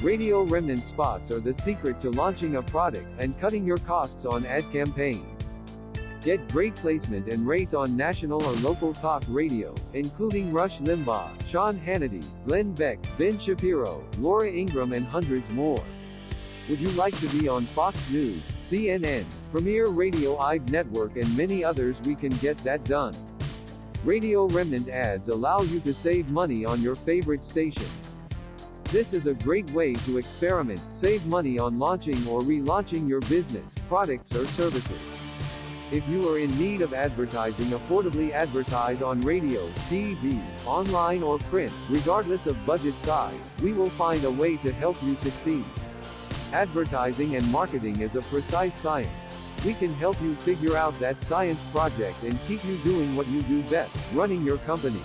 Radio Remnant spots are the secret to launching a product and cutting your costs on ad campaigns. Get great placement and rates on national or local talk radio, including Rush Limbaugh, Sean Hannity, Glenn Beck, Ben Shapiro, Laura Ingraham and hundreds more. Would you like to be on Fox News, CNN, Premier Radio IB Network and many others? We can get that done. Radio Remnant ads allow you to save money on your favorite stations. This is a great way to experiment, save money on launching or relaunching your business, products or services. If you are in need of advertising, affordably advertise on radio, TV, online or print, regardless of budget size, we will find a way to help you succeed. Advertising and marketing is a precise science. We can help you figure out that science project and keep you doing what you do best, running your company.